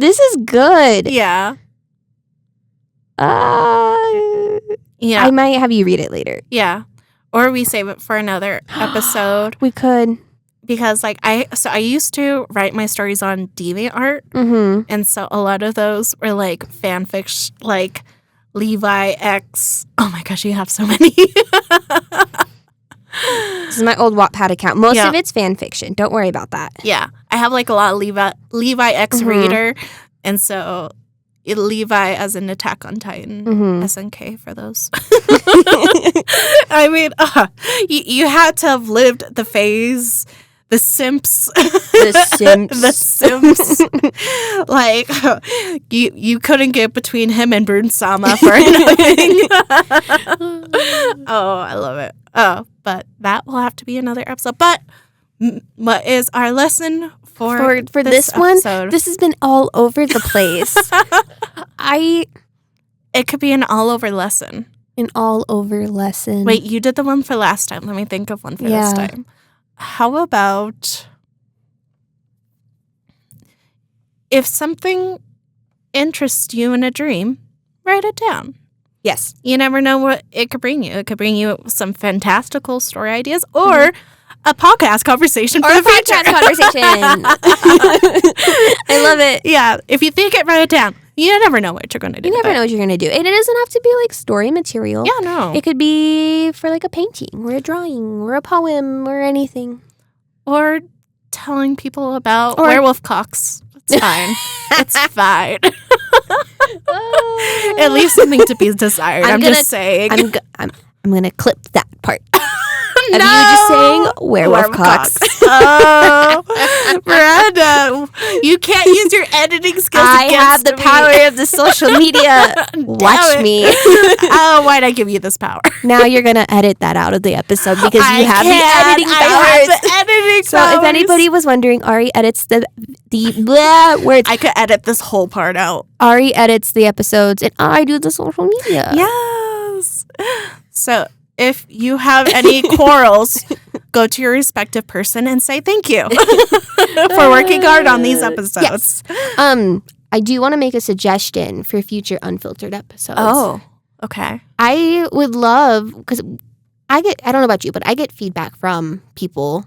This is good. Yeah. Yeah. I might have you read it later. Yeah. Or we save it for another episode. We could. Because like I used to write my stories on DeviantArt. Mm-hmm. And so a lot of those were like fanfics, like Levi X. Oh my gosh, you have so many. This is my old Wattpad account. Most of it's fan fiction. Don't worry about that. Yeah. I have like a lot of Levi X reader. And so Levi as in Attack on Titan. SNK for those. I mean, you had to have lived the phase. The Simps. The Simps. Like, you couldn't get between him and Brune-sama for anything. Oh, I love it. Oh, but that will have to be another episode. But what is our lesson for this one? This has been all over the place. It could be an all-over lesson. An all-over lesson. Wait, you did the one for last time. Let me think of one for this time. How about if something interests you in a dream, write it down. Yes. You never know what it could bring you. It could bring you some fantastical story ideas or a podcast conversation for the future. Or a podcast conversation. I love it. Yeah. If you think it, write it down. You never know what you're going to do. You never know what you're going to do. And it doesn't have to be like story material. Yeah, no. It could be for like a painting or a drawing or a poem or anything. Or telling people about werewolf cocks. It's fine. It's fine. It leaves something to be desired. I'm just saying. I'm going to clip that part. No! Of you just saying werewolf cocks. Oh, Miranda, you can't use your editing skills I against have the me. power of the social media. Watch me. Oh, why'd I give you this power? Now you're going to edit that out of the episode because you have the editing powers. I have the editing so powers. If anybody was wondering, Ari edits the blah words. I could edit this whole part out. Ari edits the episodes and I do the social media. Yes. So if you have any quarrels, go to your respective person and say thank you for working hard on these episodes. Yes. I do want to make a suggestion for future Unfiltered episodes. Oh, okay. I would love, because I don't know about you, but I get feedback from people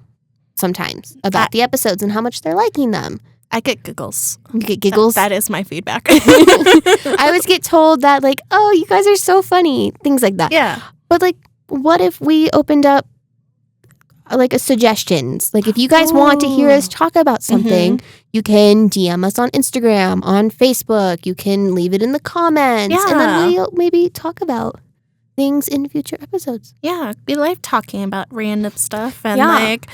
sometimes about the episodes and how much they're liking them. I get giggles. You get giggles? That is my feedback. I always get told that, like, oh, you guys are so funny. Things like that. Yeah. But, like, what if we opened up, like, a suggestions? Like, if you guys want to hear us talk about something, you can DM us on Instagram, on Facebook. You can leave it in the comments. Yeah. And then we'll maybe talk about things in future episodes. Yeah. We like talking about random stuff. And, like,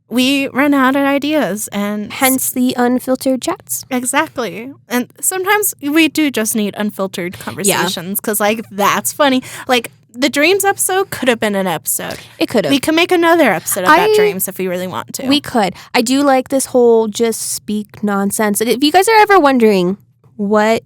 we run out of ideas. And hence the unfiltered chats. Exactly. And sometimes we do just need unfiltered conversations because, like, that's funny. Like, the dreams episode could have been an episode. It could have. We could make another episode about dreams if we really want to. We could. I do like this whole just speak nonsense. If you guys are ever wondering what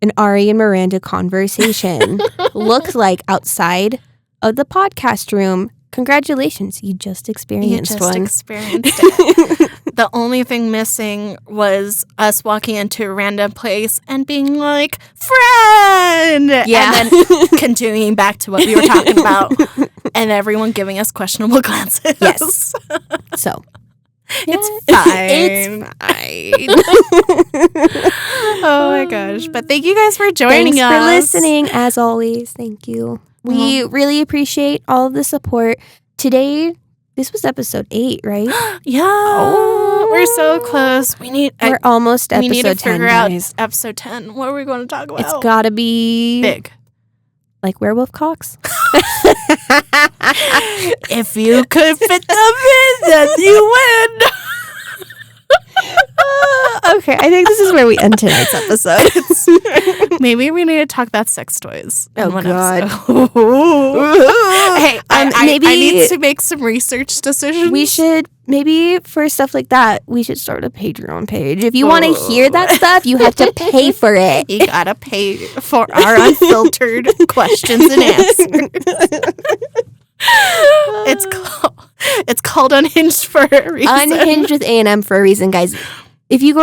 an Ari and Miranda conversation looks like outside of the podcast room, congratulations. You just experienced one. Experienced it. The only thing missing was us walking into a random place and being like, friend! Yeah. And then continuing back to what we were talking about. And everyone giving us questionable glances. Yes. So. It's fine. It's fine. Oh my gosh. But thank you guys for joining us. Thanks for listening, as always. Thank you. We really appreciate all of the support. Today, this was episode 8, right? Yeah. We're We're so close. We're almost we need to episode 10, figure out guys. episode 10. What are we going to talk about? It's gotta be big. Like werewolf cocks. If you could fit them in, then you win. Okay, I think this is where we end tonight's episode. Maybe we need to talk about sex toys. Oh, in one God. episode. Hey, maybe I need to make some research decisions. we should, maybe for stuff like that, we should start a Patreon page. If you want to hear that stuff, you have to pay for it. You gotta pay for our unfiltered questions and answers. It's called Unhinged for a reason. Unhinged with A&M for a reason, guys. If you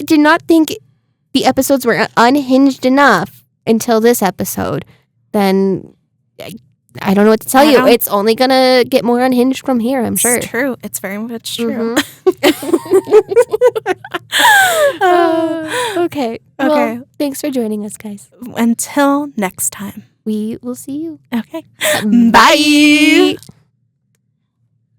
did not think the episodes were unhinged enough until this episode, then I don't know what to tell you. It's only gonna get more unhinged from here, I'm sure. It's true. It's very much true. Okay. Well, thanks for joining us, guys. Until next time. We will see you. Okay. Bye.